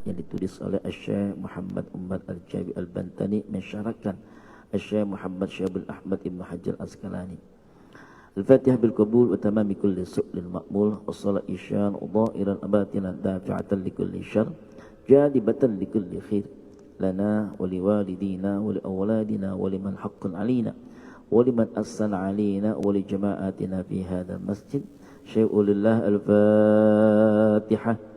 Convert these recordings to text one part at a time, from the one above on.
yang ditulis oleh Syekh Muhammad Umar Al-Jawi Al-Bantani mensyarahkan Syekh Muhammad Syabul Ahmad Ibn Hajar Asqalani. Al-Fatihah bil qabul wa tamami kulli su'lil ma'mul wa salat isyan dhahiran abatinan dafi'atan li kulli syarr jadibatan li kulli khair lana wa liwalidina wa li awladina wa liman haqqan alina wa liman assana alina wa li jama'atina fi hadzal masjid. Syai'ulillah al-Fatihah.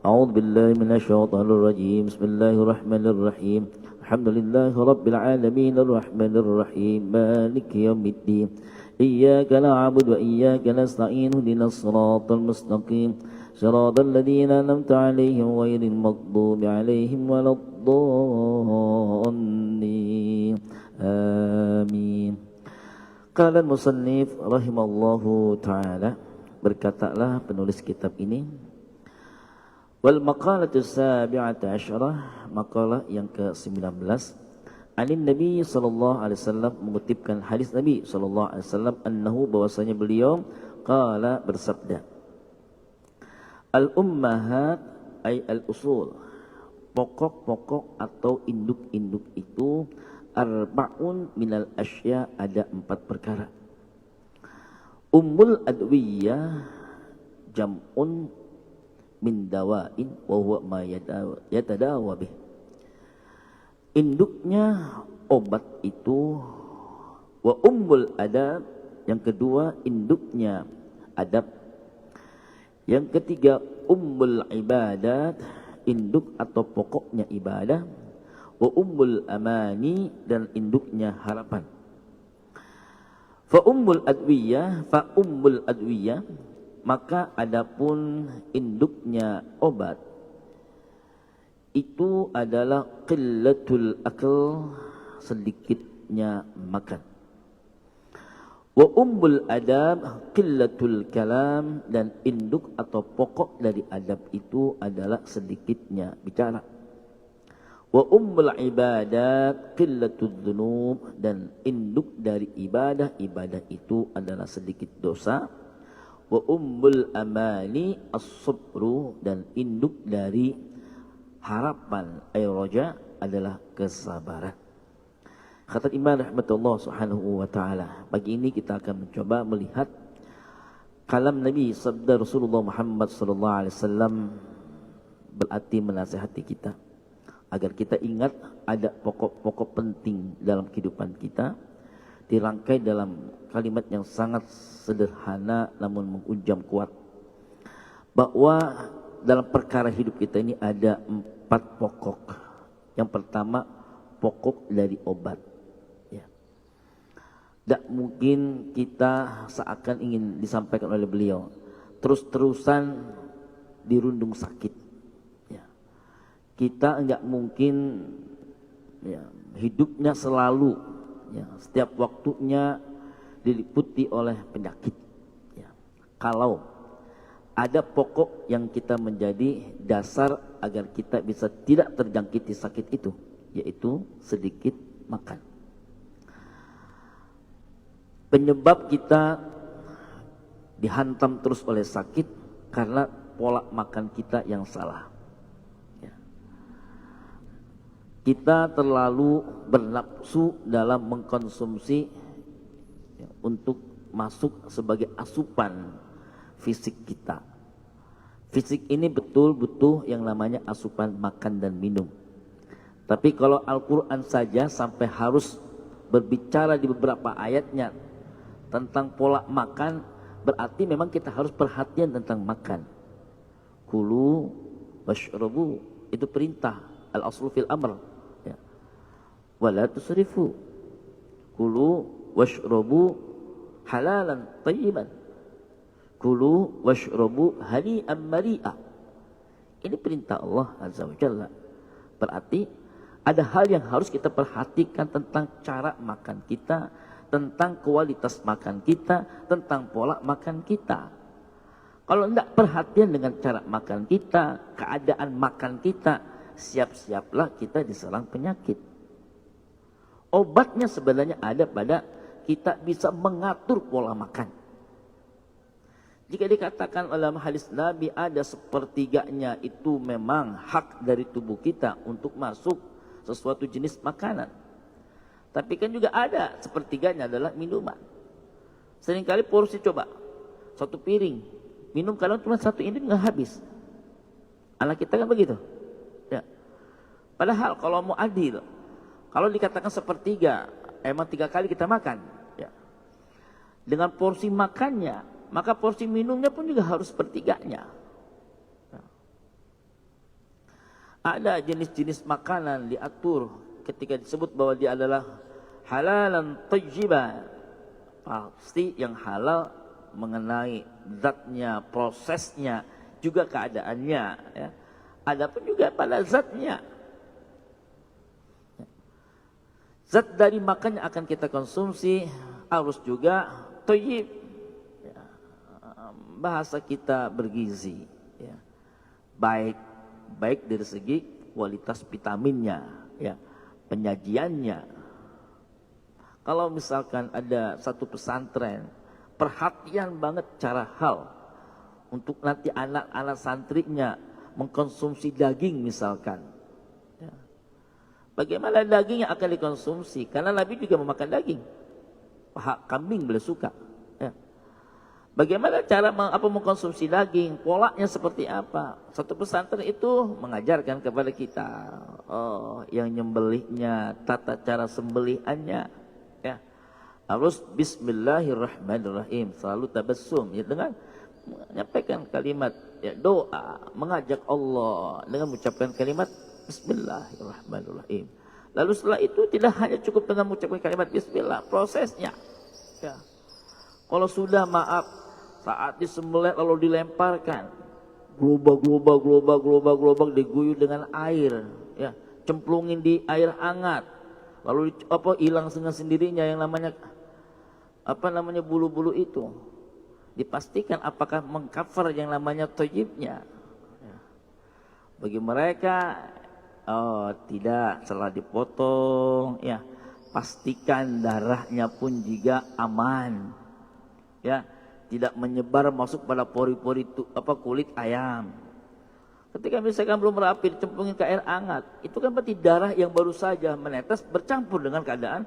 A'udzu billahi minasy syaithanir rajim. Bismillahirrahmanirrahim. Alhamdulillahi rabbil alamin arrahmanir rahim maliki yaumiddin. Iyyaka na'budu wa iyyaka nasta'in ihdinas siratal mustaqim siratal ladzina an'amta 'alaihim ghairil maghdubi 'alaihim waladdallin. Amin. Qala al-musannif rahimallahu ta'ala, berkatalah penulis kitab ini, wal maqalatu sabi'ata asyarah, makalah yang ke-19, anin Nabi sallallahu alaihi wasallam, mengutipkan hadis Nabi sallallahu alaihi wasallam, annahu, bahwasanya beliau qala, bersabda, al ummahat ay al usul, pokok-pokok atau induk-induk itu, arba'un minal asya, ada 4 perkara. Ummul adwiyah jam'un min dawain wa huwa ma yatadawa bih. Induknya obat itu. Wa ummul adab, yang kedua induknya adab. Yang ketiga ummul ibadat, induk atau pokoknya ibadah. Wa ummul amani, dan induknya harapan. Fa ummul adwiyah, maka adapun induknya obat itu adalah qillatul akal, sedikitnya makan. Wa ummul adab qillatul kalam, dan induk atau pokok dari adab itu adalah sedikitnya bicara. Wa ummul ibadat qillatud dzunub, dan induk dari ibadah itu adalah sedikit dosa. Wa ummul amali as-sabru, dan induk dari harapan roja adalah kesabaran. Kata Imam rahmatullah subhanahu wa ta'ala, pagi ini kita akan mencoba melihat kalam Nabi, sabda Rasulullah Muhammad sallallahu alaihi wasallam, berarti menasihati kita agar kita ingat ada pokok-pokok penting dalam kehidupan kita, dirangkai dalam kalimat yang sangat sederhana namun menghujam kuat, bahwa dalam perkara hidup kita ini ada 4 pokok. Yang pertama, pokok dari obat. Ya. Tak mungkin kita seakan ingin disampaikan oleh beliau terus-terusan dirundung sakit. Ya. Kita enggak mungkin ya, hidupnya selalu ya, setiap waktunya diliputi oleh penyakit. Ya. Kalau ada pokok yang kita menjadi dasar agar kita bisa tidak terjangkiti sakit itu, yaitu sedikit makan. Penyebab kita dihantam terus oleh sakit karena pola makan kita yang salah. Ya. Kita terlalu bernafsu dalam mengkonsumsi ya, untuk masuk sebagai asupan fisik kita. Fisik ini betul butuh yang namanya asupan makan dan minum. Tapi kalau Al-Quran saja sampai harus berbicara di beberapa ayatnya tentang pola makan, berarti memang kita harus perhatian tentang makan. Kulu washrabu, itu perintah, al-aslu fil amr. Ya. Wala tusrifu. Kulu washrabu halalan tayyiban. Kulu washrabu hani'an mari'a. Ini perintah Allah Azza wa Jalla. Berarti ada hal yang harus kita perhatikan tentang cara makan kita, tentang kualitas makan kita, tentang pola makan kita. Kalau tidak perhatian dengan cara makan kita, keadaan makan kita, siap-siaplah kita diserang penyakit. Obatnya sebenarnya ada pada kita bisa mengatur pola makan. Jika dikatakan dalam hadis Nabi ada sepertiganya itu memang hak dari tubuh kita untuk masuk sesuatu jenis makanan. Tapi kan juga ada sepertiganya adalah minuman. Seringkali porsi coba, satu piring, minum kadang cuma satu ini nggak habis. Anak kita kan begitu. Ya. Padahal kalau mau adil, kalau dikatakan sepertiga, emang 3 kali kita makan. Ya. Dengan porsi makannya, maka porsi minumnya pun juga harus sepertiganya. Ya. Ada jenis-jenis makanan diatur ketika disebut bahwa dia adalah halalan thayyiban, pasti yang halal mengenai zatnya, prosesnya, juga keadaannya. Ya. Adapun juga pada zatnya. Zat dari makan yang akan kita konsumsi harus juga thayyib. Ya. Bahasa kita bergizi. Ya. Baik dari segi kualitas vitaminnya, ya, penyajiannya. Kalau misalkan ada satu pesantren, perhatian banget cara hal untuk nanti anak-anak santrinya mengkonsumsi daging misalkan. Ya. Bagaimana daging yang akan dikonsumsi? Karena Nabi juga memakan daging. Paha kambing beliau suka. Ya. Bagaimana cara mengkonsumsi daging? Polanya seperti apa? Satu pesantren itu mengajarkan kepada kita, yang nyembelihnya, tata cara sembelihannya. Ya, harus Bismillahirrahmanirrahim, selalu tabassum, ya, dengan menyampaikan kalimat, ya, doa, mengajak Allah dengan mengucapkan kalimat Bismillahirrahmanirrahim. Lalu setelah itu tidak hanya cukup dengan mengucapkan kalimat Bismillah, prosesnya. Ya. Kalau sudah saat disembelih lalu dilemparkan, global diguyur dengan air, ya, cemplungin di air hangat. Lalu hilang dengan sendirinya yang namanya bulu-bulu itu. Dipastikan apakah mengcover yang namanya thayyibnya. Ya. Bagi mereka tidak, setelah dipotong, ya, pastikan darahnya pun juga aman. Ya, tidak menyebar masuk pada pori-pori kulit ayam. Ketika misalkan belum rapi dicemplungin ke air hangat, itu kan berarti darah yang baru saja menetes bercampur dengan keadaan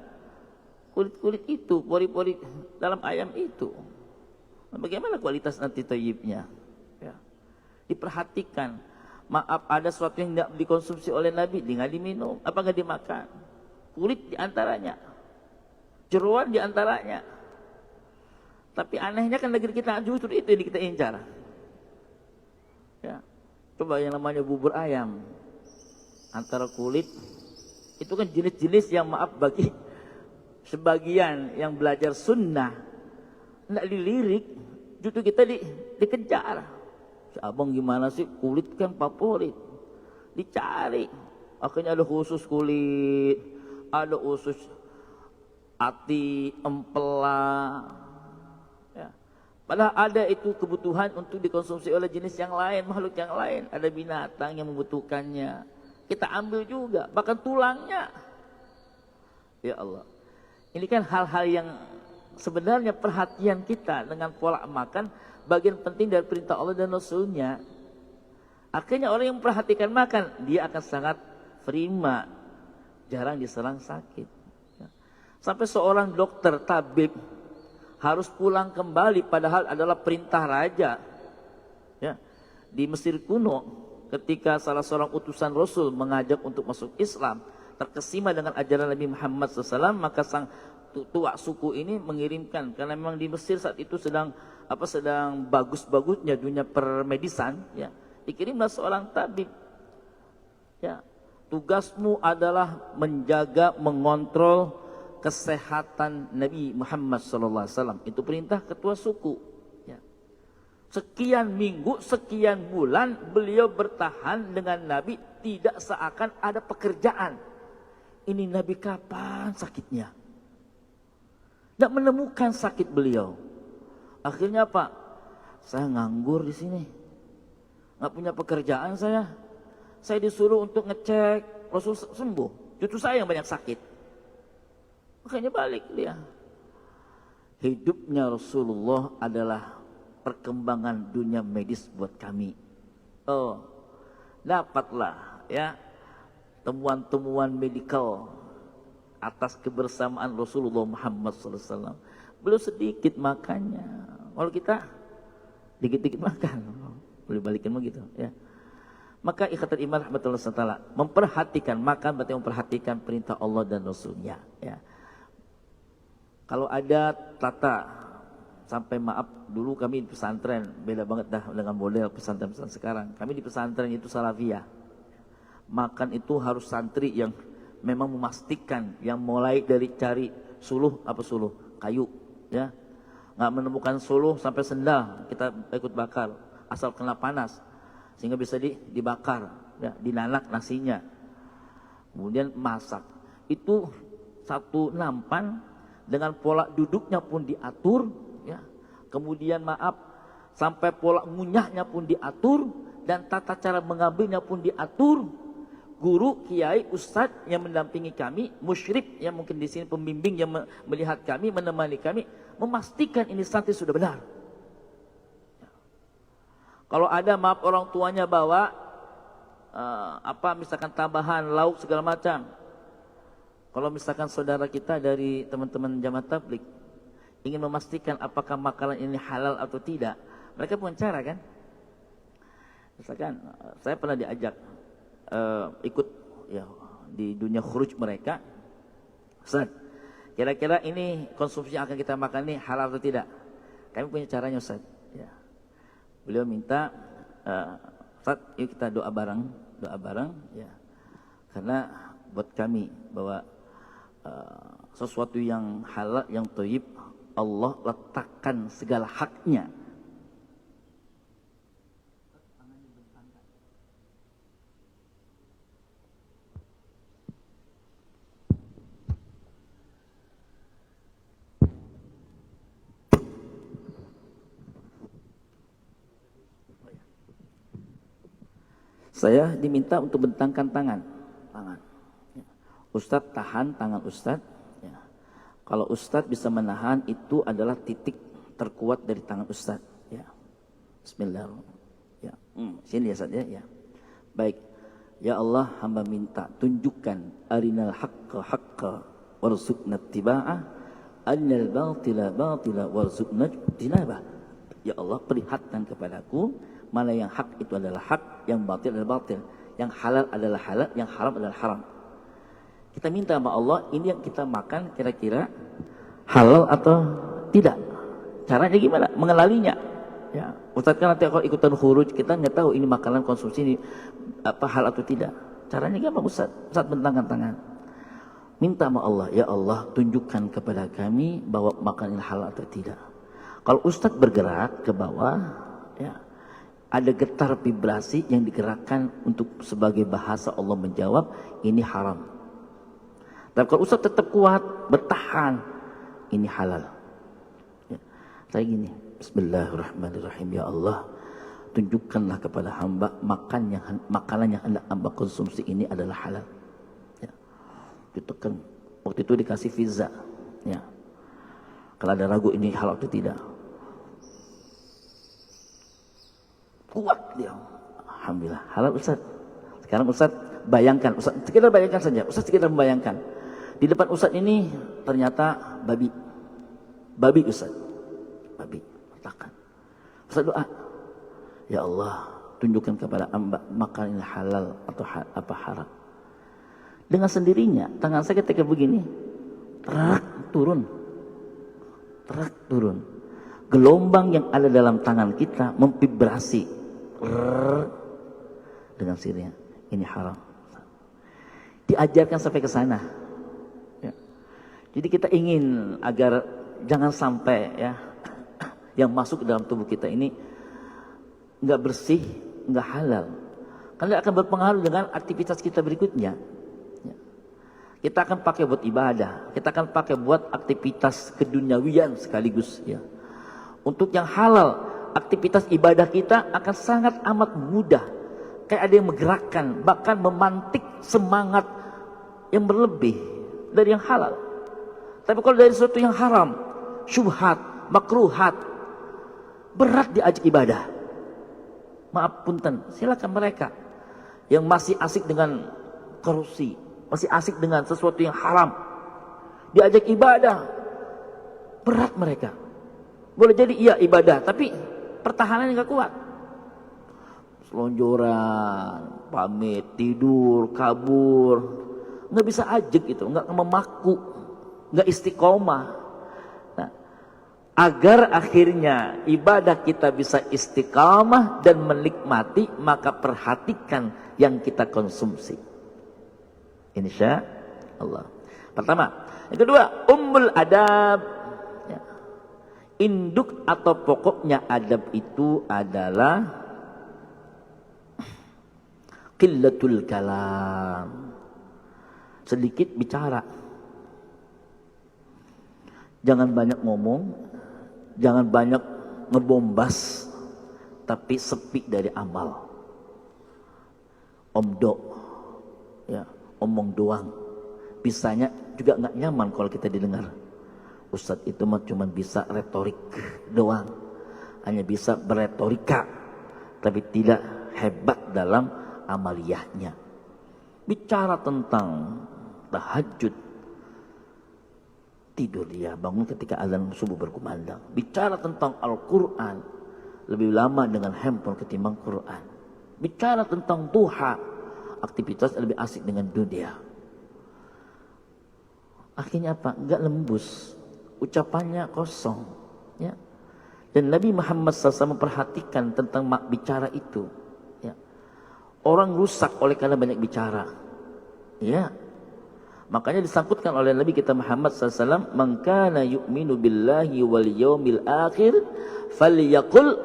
kulit-kulit itu, pori-pori dalam ayam itu. Nah, bagaimana kualitas nanti thayyibnya? Ya. Diperhatikan. Maaf, ada sesuatu yang tidak dikonsumsi oleh Nabi, nggak diminum, apa nggak dimakan? Kulit diantaranya, jeroan diantaranya. Tapi anehnya kan negeri kita justru itu yang kita incar. Ya. Coba yang namanya bubur ayam, antara kulit, itu kan jenis-jenis yang maaf bagi sebagian yang belajar sunnah, tidak dilirik, justru kita dikejar. Abang gimana sih, kulit kan favorit, dicari. Akhirnya ada khusus kulit, ada khusus hati, empela. Padahal ada itu kebutuhan untuk dikonsumsi oleh jenis yang lain, makhluk yang lain. Ada binatang yang membutuhkannya. Kita ambil juga, bahkan tulangnya. Ya Allah. Ini kan hal-hal yang sebenarnya perhatian kita dengan pola makan, bagian penting dari perintah Allah dan Rasulnya. Akhirnya orang yang memperhatikan makan, dia akan sangat prima. Jarang diserang sakit. Sampai seorang dokter, tabib, harus pulang kembali padahal adalah perintah raja. Ya. Di Mesir kuno ketika salah seorang utusan Rasul mengajak untuk masuk Islam, terkesima dengan ajaran Nabi Muhammad SAW, maka sang tua suku ini mengirimkan, karena memang di Mesir saat itu sedang bagus-bagusnya dunia permedisan, ya, dikirimlah seorang tabib. Ya, tugasmu adalah menjaga, mengontrol kesehatan Nabi Muhammad SAW. Itu perintah ketua suku. Ya. Sekian minggu, sekian bulan beliau bertahan dengan Nabi, tidak seakan ada pekerjaan. Ini Nabi kapan sakitnya? Tidak menemukan sakit beliau. Akhirnya apa? Saya nganggur di sini, nggak punya pekerjaan saya. Saya disuruh untuk ngecek Rasul sembuh, justru saya yang banyak sakit. Makanya balik dia. Hidupnya Rasulullah adalah perkembangan dunia medis buat kami. Oh, dapatlah ya temuan-temuan medikal atas kebersamaan Rasulullah Muhammad SAW. Belum sedikit makannya. Kalau kita dikit-dikit makan, boleh balikin begitu ya. Maka ikhwatul iman rahmatullah taala memperhatikan makan berarti memperhatikan perintah Allah dan Rasulnya ya. Kalau ada tata sampai maaf dulu kami di pesantren beda banget dah dengan model pesantren-pesantren sekarang. Kami di pesantren itu salafiyah. Makan itu harus santri yang memang memastikan yang mulai dari cari suluh kayu ya. Nggak menemukan suluh sampai sendal kita ikut bakar asal kena panas sehingga bisa dibakar ya, dinanak nasinya. Kemudian masak. Itu satu nampan dengan pola duduknya pun diatur ya. Kemudian maaf sampai pola ngunyahnya pun diatur dan tata cara mengambilnya pun diatur. Guru, kiai, ustadz yang mendampingi kami, musyrik yang mungkin di sini pembimbing yang melihat kami, menemani kami, memastikan ini santri sudah benar. Kalau ada maaf orang tuanya bawa misalkan tambahan lauk segala macam. Kalau misalkan saudara kita dari teman-teman jamaah tabligh ingin memastikan apakah makanan ini halal atau tidak, mereka punya cara kan? Misalkan saya pernah diajak ikut ya di dunia khuruj mereka. Ustaz, kira-kira ini konsumsi yang akan kita makan ini halal atau tidak? Kami punya caranya Ustaz. Ya. Beliau minta, Ustaz, yuk kita doa bareng ya. Karena buat kami bahwa sesuatu yang halal, yang thayyib, Allah letakkan segala haknya. Saya diminta untuk bentangkan tangan. Ustadz tahan tangan Ustadz. Ya. Kalau Ustadz bisa menahan, itu adalah titik terkuat dari tangan Ustadz. Ya. Bismillahirrahmanirrahim. Ya. Sini ya Ustadz ya. Ya. Baik. Ya Allah, hamba minta tunjukkan arinal haqqa haqqa warzuqna tiba'ah, arinal batila batila warzuqna tinabah. Ya Allah, perlihatkan kepadaku mana yang hak itu adalah hak, yang batil adalah batil, yang halal adalah halal, yang haram adalah haram. Kita minta sama Allah, ini yang kita makan kira-kira halal atau tidak. Caranya gimana? Mengenalinya. Ya, Ustaz kan nanti kalau ikutan khuruj, kita nggak tahu ini makanan konsumsi ini apa hal atau tidak. Caranya gimana Ustaz? Ustaz bentangkan tangan. Minta sama Allah, ya Allah tunjukkan kepada kami bahwa makanan ini halal atau tidak. Kalau Ustaz bergerak ke bawah, ya, ada getar vibrasi yang digerakkan untuk sebagai bahasa Allah menjawab ini haram. Tapi kalau Ustaz tetap kuat bertahan, ini halal. Ya. Saya gini, Bismillahirrahmanirrahim. Ya Allah, tunjukkanlah kepada hamba makanan yang hamba konsumsi ini adalah halal. Ya. Ditekan. Waktu itu dikasih visa. Ya. Kalau ada ragu ini halal atau tidak. Kuat dia. Alhamdulillah. Halal Ustaz. Sekarang Ustaz bayangkan. Ustaz, sekedar bayangkan saja. Ustaz sekedar membayangkan. Di depan Ustaz ini ternyata babi. Babi Ustaz. Babi. Letakkan. Ustaz doa. Ya Allah, tunjukkan kepada hamba makanan halal atau apa haram. Dengan sendirinya, tangan saya ketika begini, terak turun. Terak turun. Gelombang yang ada dalam tangan kita memvibrasi. Dengan sirnya ini haram. Diajarkan sampai ke sana. Ya. Jadi kita ingin agar jangan sampai ya yang masuk ke dalam tubuh kita ini nggak bersih, nggak halal. Karena akan berpengaruh dengan aktivitas kita berikutnya. Ya. Kita akan pakai buat ibadah, kita akan pakai buat aktivitas keduniawian sekaligus. Ya. Untuk yang halal, aktivitas ibadah kita akan sangat amat mudah. Kayak ada yang menggerakkan, bahkan memantik semangat yang berlebih dari yang halal. Tapi kalau dari sesuatu yang haram, syubhat, makruhat, berat diajak ibadah. Maaf punten, silakan mereka yang masih asik dengan korupsi, masih asik dengan sesuatu yang haram, diajak ibadah, berat mereka. Boleh jadi iya ibadah, tapi pertahanannya nggak kuat. Selonjoran, pamit, tidur, kabur, nggak bisa ajak itu, nggak memaku, nggak istiqomah. Nah, agar akhirnya ibadah kita bisa istiqamah dan menikmati, maka perhatikan yang kita konsumsi. Insya Allah. Pertama, yang kedua, ummul adab. Ya. Induk atau pokoknya adab itu adalah qillatul kalam, sedikit bicara. Jangan banyak ngomong, jangan banyak ngebombas, tapi sepi dari amal. Omdo, ya, omong doang. Bisanya juga nggak nyaman kalau kita didengar. Ustadz itu mah cuma bisa retorik doang, hanya bisa beretorika, tapi tidak hebat dalam amaliyahnya. Bicara tentang tahajud, tidur dia, bangun ketika azan subuh berkumandang. Bicara tentang Al-Quran, lebih lama dengan handphone ketimbang Quran. Bicara tentang duha, aktivitas lebih asik dengan dunia. Akhirnya apa? Enggak lembus, ucapannya kosong, ya. Dan Nabi Muhammad SAW memperhatikan tentang bicara itu, ya. Orang rusak oleh karena banyak bicara, ya. Makanya disangkutkan oleh Nabi kita Muhammad SAW, "Man kana yu'minu billahi wal yawmil akhir falyaqul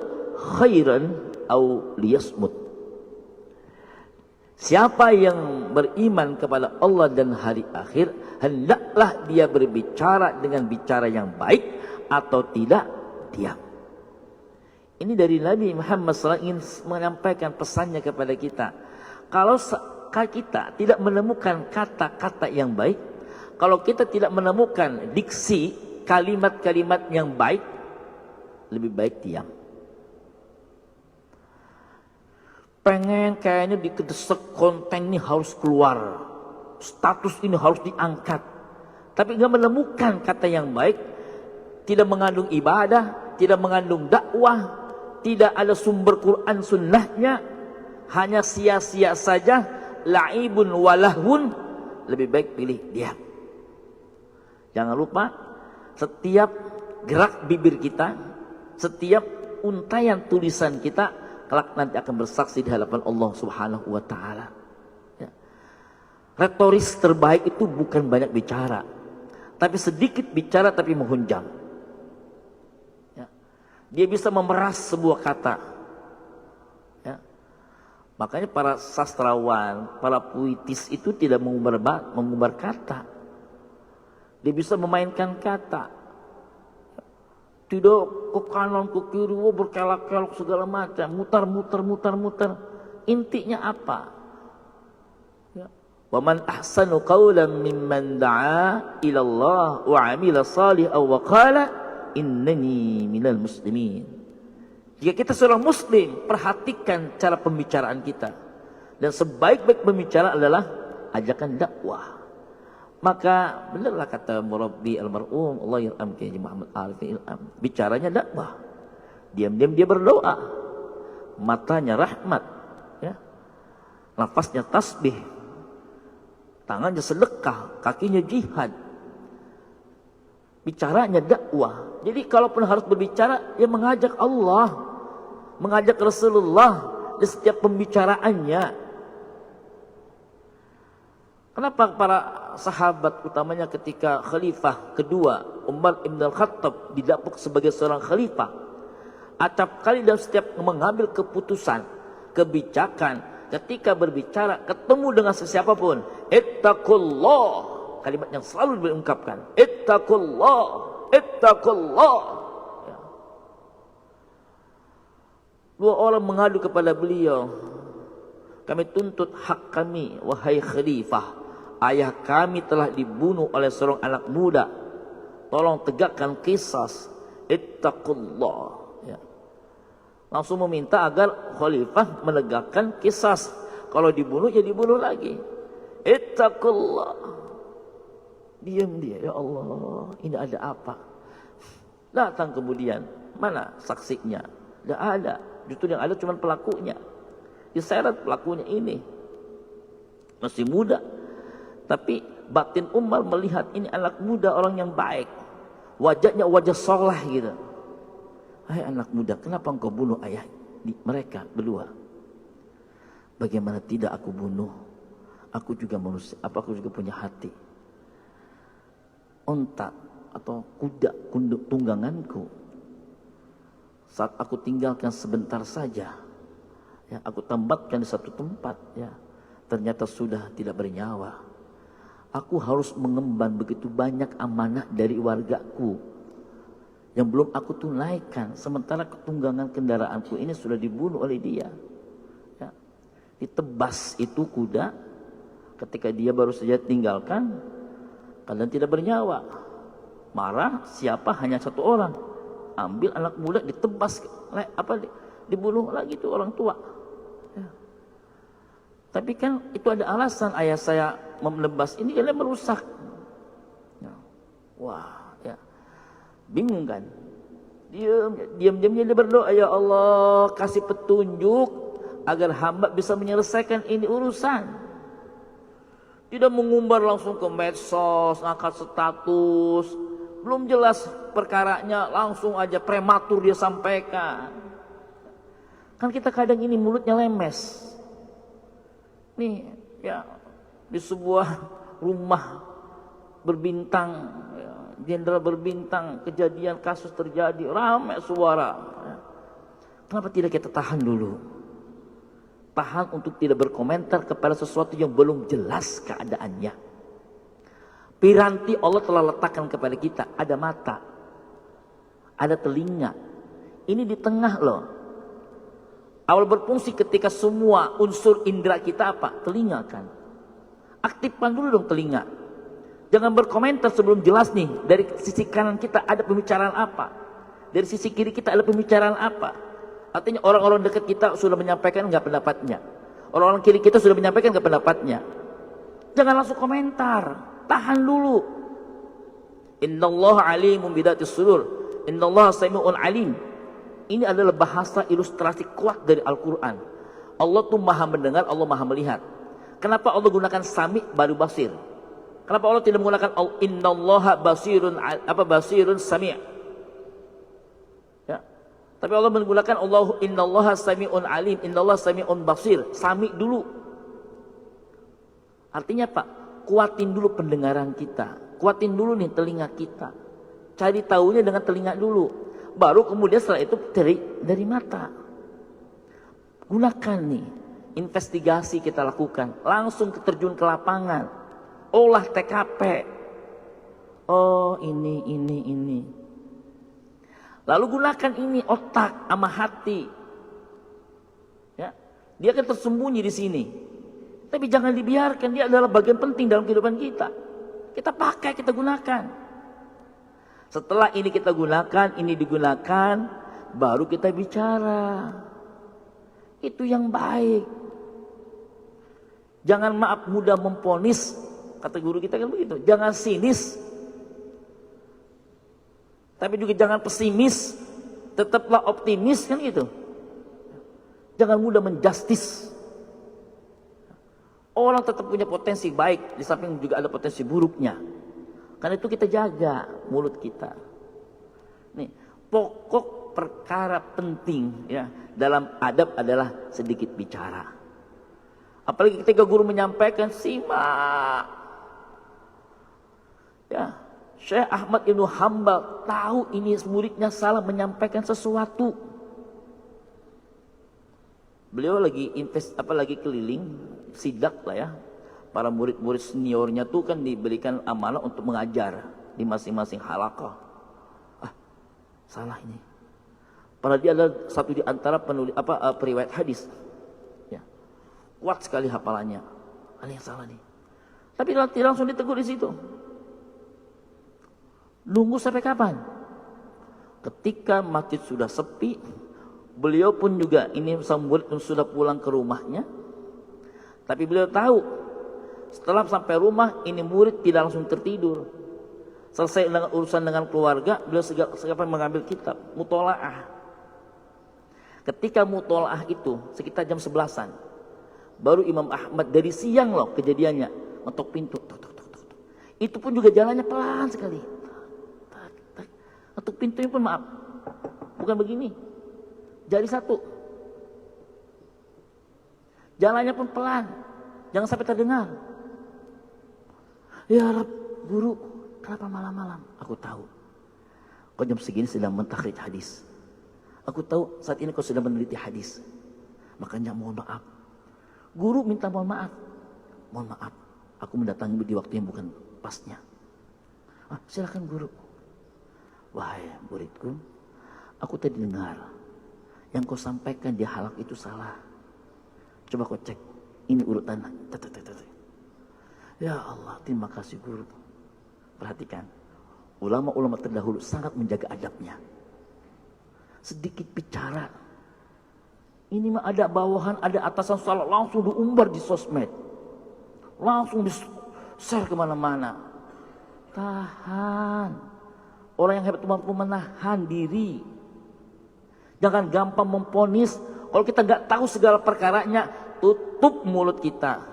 khairan aw liyasmut." Siapa yang beriman kepada Allah dan hari akhir, hendaklah dia berbicara dengan bicara yang baik atau tidak diam. Ini dari Nabi Muhammad SAW ingin menyampaikan pesannya kepada kita. Kalau kita tidak menemukan kata-kata yang baik, kalau kita tidak menemukan diksi, kalimat-kalimat yang baik, lebih baik diam. Pengen kayaknya dikedesak, konten ini harus keluar, status ini harus diangkat, tapi nggak menemukan kata yang baik, tidak mengandung ibadah, tidak mengandung dakwah, tidak ada sumber Quran sunnahnya, hanya sia-sia saja, la'ibun walahun, lebih baik pilih diam. Jangan lupa, setiap gerak bibir kita, setiap untayan tulisan kita, kelak nanti akan bersaksi di hadapan Allah Subhanahu wa Ta'ala. Ya. Retoris terbaik itu bukan banyak bicara, tapi sedikit bicara tapi menghunjam. Ya. Dia bisa memeras sebuah kata. Ya. Makanya para sastrawan, para puitis itu tidak mengumbar kata. Dia bisa memainkan kata. Tidak ke kanan, ke kiri, berkelak-kelak segala macam, mutar. Intinya apa? Ya. Wa man ahsanu qawlan mimman da'a ila Allah wa 'amila salihan wa qala innani minal muslimin. Jika kita seorang muslim, perhatikan cara pembicaraan kita. Dan sebaik-baik pembicara adalah ajakan dakwah. Maka benarlah kata Murabbi almarhum Allah yarham Kiai Muhammad Arif Ilham, bicaranya dakwah, diam-diam dia berdoa, matanya rahmat, ya, nafasnya tasbih, tangannya sedekah, kakinya jihad, bicaranya dakwah. Jadi kalaupun harus berbicara, dia mengajak Allah, mengajak Rasulullah di setiap pembicaraannya. Kenapa para sahabat, utamanya ketika khalifah kedua Umar ibn al-Khattab didapuk sebagai seorang khalifah, acap kali dalam setiap mengambil keputusan, kebijakan, ketika berbicara ketemu dengan sesiapapun, ittaqullah, kalimat yang selalu diungkapkan, ittaqullah, ittaqullah. Ya. Dua orang mengadu kepada beliau, kami tuntut hak kami, wahai khalifah. Ayah kami telah dibunuh oleh seorang anak muda. Tolong tegakkan qisas. Ittaqullah. Ya. Langsung meminta agar khalifah menegakkan qisas. Kalau dibunuh, ya dibunuh lagi. Ittaqullah. Diam dia, ya Allah, ini ada apa? Datang kemudian, mana saksinya? Tidak ada. Justru yang ada cuma pelakunya. Diseret pelakunya ini. Masih muda. Tapi batin Umar melihat ini anak muda, orang yang baik. Wajahnya wajah soleh gitu. Hai anak muda, kenapa engkau bunuh ayah mereka berdua? Bagaimana tidak aku bunuh? Aku juga manusia, aku juga punya hati. Onta atau kuda tungganganku, saat aku tinggalkan sebentar saja, ya, aku tambatkan di satu tempat, ya, ternyata sudah tidak bernyawa. Aku harus mengemban begitu banyak amanah dari wargaku yang belum aku tunaikan, sementara ketunggangan kendaraanku ini sudah dibunuh oleh dia. Ya. Ditebas itu kuda ketika dia baru saja tinggalkan, keadaan tidak bernyawa. Marah siapa? Hanya satu orang. Ambil anak muda, ditebas, dibunuh lagi itu orang tua. Ya. Tapi kan itu ada alasan ayah saya menebas ini karena merusak. Ya. Wah. Bingung kan? Diam-diamnya dia berdoa, ya Allah, kasih petunjuk agar hamba bisa menyelesaikan ini urusan. Tidak mengumbar langsung ke medsos, angkat status, belum jelas perkaranya, langsung aja prematur dia sampaikan. Kan kita kadang ini mulutnya lemes. Nih, ya, di sebuah rumah berbintang, ya, jenderal berbintang, kejadian kasus terjadi, ramai suara. Kenapa tidak kita tahan dulu? Tahan untuk tidak berkomentar kepada sesuatu yang belum jelas keadaannya. Piranti Allah telah letakkan kepada kita, ada mata, ada telinga. Ini di tengah loh. Awal berfungsi ketika semua unsur indera kita apa? Telinga kan. Aktifkan dulu dong telinga. Jangan berkomentar sebelum jelas nih, dari sisi kanan kita ada pembicaraan apa, dari sisi kiri kita ada pembicaraan apa. Artinya orang-orang dekat kita sudah menyampaikan nggak pendapatnya, orang-orang kiri kita sudah menyampaikan nggak pendapatnya. Jangan langsung komentar, tahan dulu. Innallaha alimun bidatis sudur, innallaha sami'un alim. Ini adalah bahasa ilustrasi kuat dari Al-Quran. Allah tuh maha mendengar, Allah maha melihat. Kenapa Allah gunakan sami baru basir? Kenapa Allah tidak menggunakan innallaha basirun sami'? Ya. Tapi Allah menggunakan innallaha sami'un alim, innallaha sami'un basir. Sami dulu. Artinya apa? Kuatin dulu pendengaran kita. Kuatin dulu nih telinga kita. Cari tahunya dengan telinga dulu. Baru kemudian setelah itu dari mata. Gunakan nih. Investigasi kita lakukan. Langsung terjun ke lapangan. Olah TKP. Oh ini. Lalu gunakan ini otak sama hati. Ya, dia akan tersembunyi di sini. Tapi jangan dibiarkan, dia adalah bagian penting dalam kehidupan kita. Kita pakai, kita gunakan. Setelah ini kita gunakan, ini digunakan, baru kita bicara. Itu yang baik. Jangan maaf mudah memponis. Kata guru kita kan begitu, jangan sinis, tapi juga jangan pesimis, tetaplah optimis kan gitu. Jangan mudah menjustis. Orang tetap punya potensi baik, di samping juga ada potensi buruknya. Karena itu kita jaga mulut kita. Nih, pokok perkara penting ya dalam adab adalah sedikit bicara. Apalagi ketika guru menyampaikan, simak. Ya, Syekh Ahmad Ibn Hanbal tahu ini muridnya salah menyampaikan sesuatu. Beliau lagi keliling sidak lah ya. Para murid-murid seniornya tuh kan diberikan amanah untuk mengajar di masing-masing halaqah. Salah ini. Padahal dia adalah satu di antara periwayat hadis. Ya. Kuat sekali hafalannya. Ada yang salah nih. Tapi langsung ditegur di situ. Nunggu sampai kapan? Ketika masjid sudah sepi, Beliau pun juga ini sang murid pun sudah pulang ke rumahnya. Tapi beliau tahu setelah sampai rumah ini murid tidak langsung tertidur. Selesai dengan urusan dengan keluarga, beliau segera mengambil kitab mutolaah. Ketika mutolaah itu sekitar jam 11-an, baru Imam Ahmad dari siang loh kejadiannya, ngetok pintu, tok, tok, tok, tok. Itu pun juga jalannya pelan sekali. Ngetok pintunya pun maaf, bukan begini, jari satu. Jalannya pun pelan, jangan sampai terdengar. Ya Rab, guru, kenapa malam-malam? Aku tahu, kau jam segini sedang mentakhrij hadis. Aku tahu saat ini kau sedang meneliti hadis. Makanya mohon maaf. Guru minta mohon maaf. Mohon maaf, aku mendatangi di waktu yang bukan pasnya. Silakan guru. Wahai muridku, aku tadi dengar yang kau sampaikan di halaq itu salah. Coba kau cek, ini urutan. Ya Allah, terima kasih guru. Perhatikan, ulama-ulama terdahulu sangat menjaga adabnya. Sedikit bicara, ini mah ada bawahan, ada atasan salah, langsung diumbar di sosmed, langsung di-share kemana-mana. Tahan. Orang yang hebat mampu menahan diri. Jangan gampang memponis. Kalau kita nggak tahu segala perkaranya, tutup mulut kita.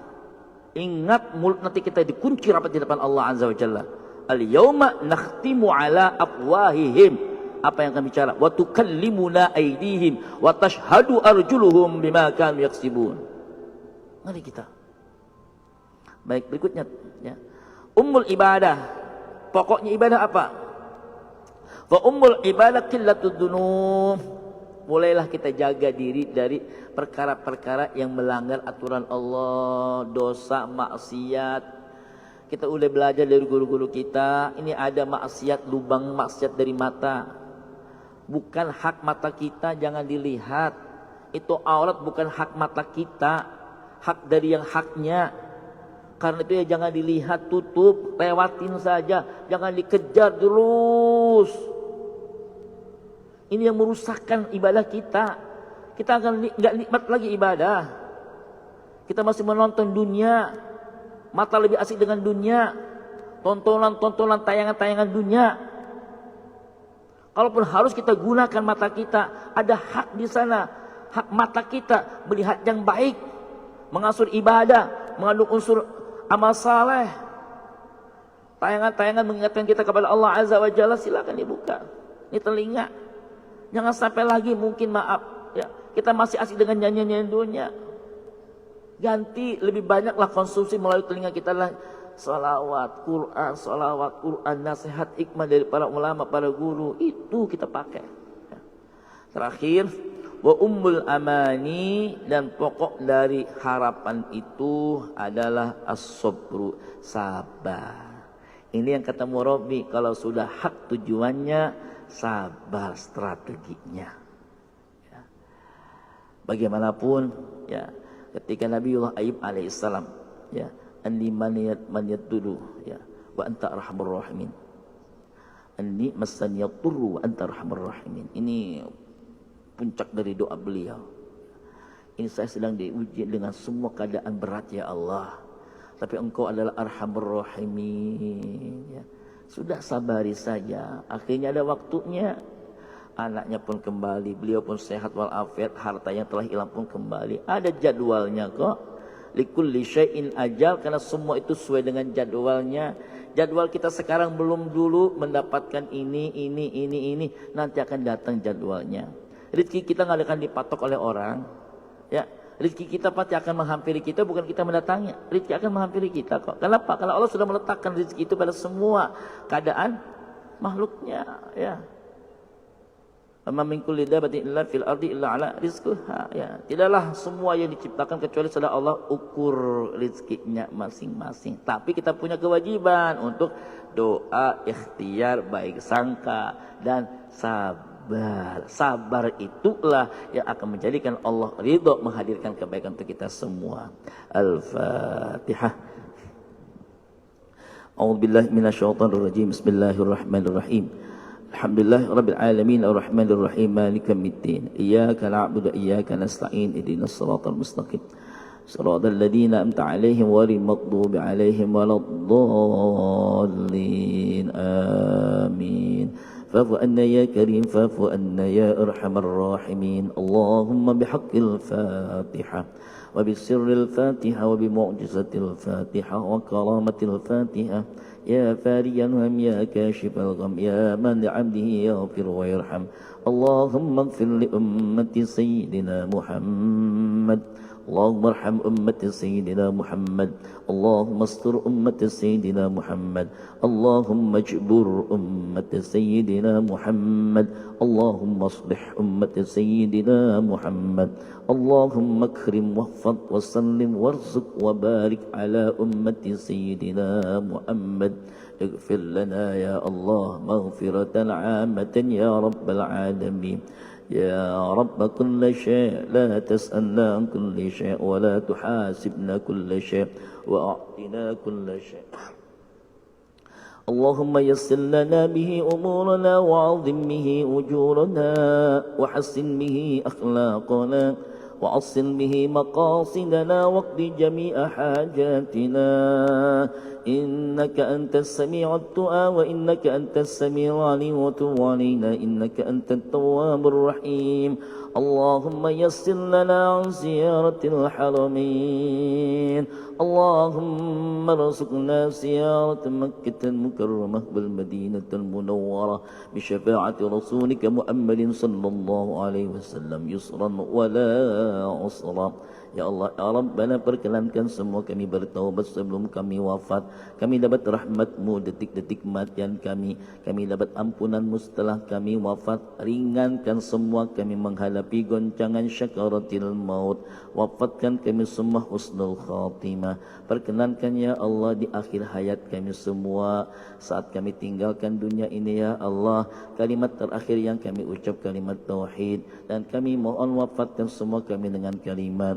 Ingat, mulut nanti kita dikunci rapat di depan Allah Azza wa Jalla. Al-yawma nakhtimu ala afwahihim. Apa yang kami bicara? Wa tukallimuna aydihim wa tashhadu arjuluhum bima kanu yaksibun. Mari kita. Baik, berikutnya ya. Ummul ibadah. Pokoknya ibadah apa? Wa ummul ibadah qillatud dunub. Mulailah kita jaga diri dari perkara-perkara yang melanggar aturan Allah, dosa, maksiat. Kita udah belajar dari guru-guru kita, ini ada maksiat, lubang maksiat dari mata. Bukan hak mata kita, jangan dilihat. Itu aurat bukan hak mata kita, hak dari yang haknya. Karena itu ya jangan dilihat, tutup, lewatin saja, jangan dikejar terus. Ini yang merusakkan ibadah kita. Kita akan nggak nikmat lagi ibadah. Kita masih menonton dunia, mata lebih asik dengan dunia, tontonan-tontonan, tayangan-tayangan dunia. Kalaupun harus kita gunakan mata kita, ada hak di sana. Hak mata kita melihat yang baik, mengasur ibadah, mengandung unsur amal saleh. Tayangan-tayangan mengingatkan kita kepada Allah Azza wa Jalla, silakan dibuka. Ini telinga. Jangan sampai lagi mungkin maaf ya, kita masih asik dengan nyanyian dunia. Ganti lebih banyaklah konsumsi melalui telinga kita lah salawat Quran, nasihat hikmah dari para ulama, para guru, itu kita pakai. Terakhir, wa ummul amani, dan pokok dari harapan itu adalah as-sabru, sabar. Ini yang kata Murabi, kalau sudah hak tujuannya, sabar strateginya. Ya. Bagaimanapun, ya, ketika Nabiullah Ayub alaihissalam, ya, anni maniyat dulu, ya, wa anta arhamur rahimin. Anni masaniyat turru wa anta arhamur rahimin. Ini puncak dari doa beliau. Ini saya sedang diuji dengan semua keadaan berat ya Allah, tapi Engkau adalah arhamur rahimin. Ya. Sudah sabari saja. Akhirnya ada waktunya. Anaknya pun kembali, beliau pun sehat walafiat, harta yang telah hilang pun kembali. Ada jadwalnya kok. Likulli syai'in ajal, karena semua itu sesuai dengan jadwalnya. Jadwal kita sekarang belum dulu mendapatkan ini. Nanti akan datang jadwalnya. Rezeki kita nggak akan dipatok oleh orang. Ya, rezeki kita pasti akan menghampiri kita, bukan kita mendatangi. Rezeki akan menghampiri kita kok. Kenapa? Karena Allah sudah meletakkan rezeki itu pada semua keadaan makhluknya. Ya. Amma min kulli dabatin illa fil ardi illa ala rizquha. Ya, tidaklah semua yang diciptakan kecuali sudah Allah ukur rezekinya masing-masing. Tapi kita punya kewajiban untuk doa, ikhtiar, baik sangka dan sabar. Sabar itulah yang akan menjadikan Allah ridho, menghadirkan kebaikan untuk kita semua. Al-Fatihah. A'udzubillahi minasyaitonir rajim. Bismillahirrahmanirrahim. Alhamdulillah Rabbil Alamin Ar-Rahmanir Rahim Maliki Yawmiddin Iyyaka na'budu wa iyyaka nasta'in Ihdinas siratal mustaqim Siratal ladzina an'amta 'alaihim ghairil maghdubi 'alaihim waladdallin Amin. Fa'fu anna ya karim fa'fu anna ya arhamar rahimin. Allahumma bihaqqil Fatihah wa bisirril Fatihah wa bimu'jizatil Fatihah wa karamatil Fatihah. يا فارج الهم يا كاشف الغم يا من لعبده يغفر ويرحم اللهم اغفر لأمة سيدنا محمد اللهم ارحم أمة سيدنا محمد اللهم استر أمة سيدنا محمد اللهم اجبر أمة سيدنا محمد اللهم اصلح أمة سيدنا محمد اللهم اكرم واحفظ وسلم وارزق وبارك على أمة سيدنا محمد اغفر لنا يا الله مغفرة عامة يا رب العالمين يا رب كل شيء لا تسألنا عن كل شيء ولا تحاسبنا كل شيء وأعطنا كل شيء اللهم يسر لنا به أمورنا وعظم به أجورنا وحسن به أخلاقنا وعصم به مقاصدنا واقض جميع حاجاتنا إنك أنت السميع الدعاء وإنك أنت السميع العليم وتب علينا إنك أنت التواب الرحيم اللهم يسر لنا عن زيارة الحرمين اللهم ارزقنا زيارة مكة المكرمة والمدينة المنورة بشفاعة رسولك محمد صلى الله عليه وسلم يسرا ولا عسرا. Ya Allah, ya Rabbana, perkenankan semua kami bertaubat sebelum kami wafat. Kami dapat rahmat-Mu detik-detik kematian kami. Kami dapat ampunan-Mu setelah kami wafat. Ringankan semua kami menghadapi goncangan syakaratil maut. Wafatkan kami semua husnul khatimah. Perkenankan ya Allah di akhir hayat kami semua, saat kami tinggalkan dunia ini ya Allah, kalimat terakhir yang kami ucap kalimat tauhid, dan kami mohon wafatkan semua kami dengan kalimat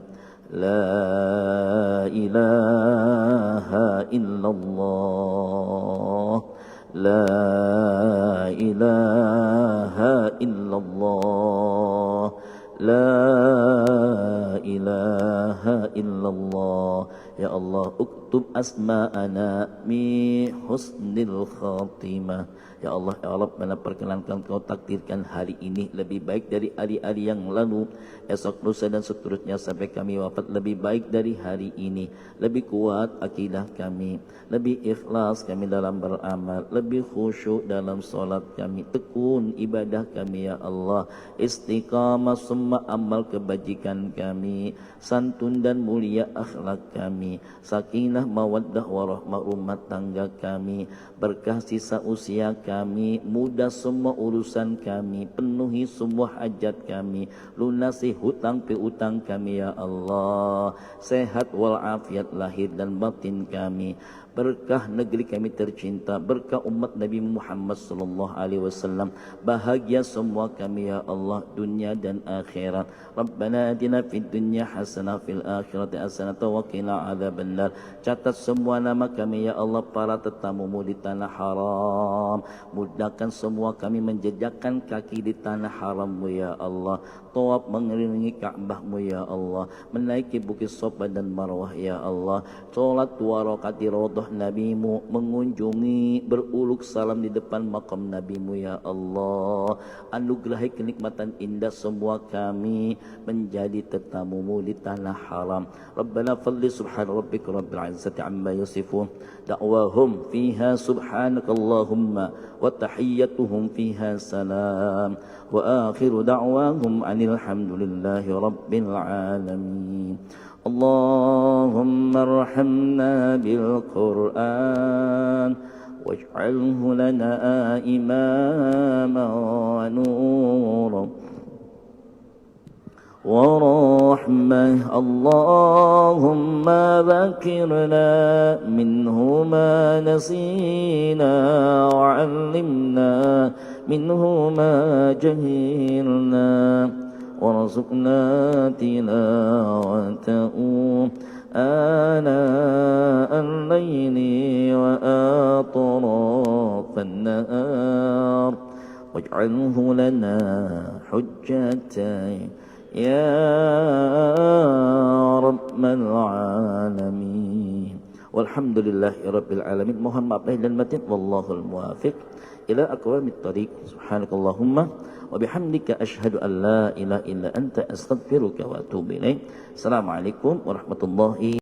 La ilaha illallah La ilaha illallah La ilaha illallah. Ya Allah, uktub asma'ana mi husnil khatimah. Ya Allah, ya Rabbana, perkenankan Kau takdirkan hari ini lebih baik dari hari-hari yang lalu, esok lusa dan seterusnya sampai kami wafat lebih baik dari hari ini. Lebih kuat akidah kami, lebih ikhlas kami dalam beramal, lebih khusyuk dalam solat kami, tekun ibadah kami ya Allah, istiqamah semua amal kebajikan kami, santun dan mulia akhlak kami, sakinah mawaddah warahmah rumah tangga kami, berkah sisa usia kami, mudah semua urusan kami, penuhi semua hajat kami, lunasi hutang piutang kami ya Allah, sehat walafiat lahir dan batin kami, berkah negeri kami tercinta, berkah umat Nabi Muhammad sallallahu alaihi wasallam, bahagia semua kami ya Allah dunia dan akhirat. Rabbana atina fid dunya hasanah fil akhirati hasanah wa qina adzabannar. Catat semua nama kami ya Allah, para tetamu-Mu di tanah haram. Mudahkan semua kami menjejakkan kaki di tanah haram-Mu ya Allah, tawaf mengelilingi Ka'bah-Mu ya Allah, menaiki bukit Safa dan Marwah ya Allah, salat 2 rakaat di raudhah Nabi-Mu, mengunjungi beruluk salam di depan makam Nabi-Mu ya Allah. Anugerahi kenikmatan indah semua kami menjadi tetamu-Mu di tanah haram. Rabbana fadli subhana rabbika rabbil izzati amma yasifun, da'wahum fiha subhanakallahumma wa tahiyyatuhum fiha salam wa akhiru da'wahum anil hamdulillahi rabbil alamin. Allahumma arhamna bil Qur'an waj'alhu lana imama wa nura ورحمة. اللهم ذكرنا منه ما نسينا وعلمنا منه ما جهلنا وارزقنا تلاوته آناء الليل وأطراف النهار واجعله لنا حجة يا رب العالمين. Walhamdulillahi rabbil alamin. Mohon maaf lahir dan batin. Wallahul muwafiq ila aqwamit thariq. Subhanakallahumma wa bihamdika asyhadu an la ilaha illa anta astaghfiruka wa atubu ilaik. Assalamualaikum warahmatullahi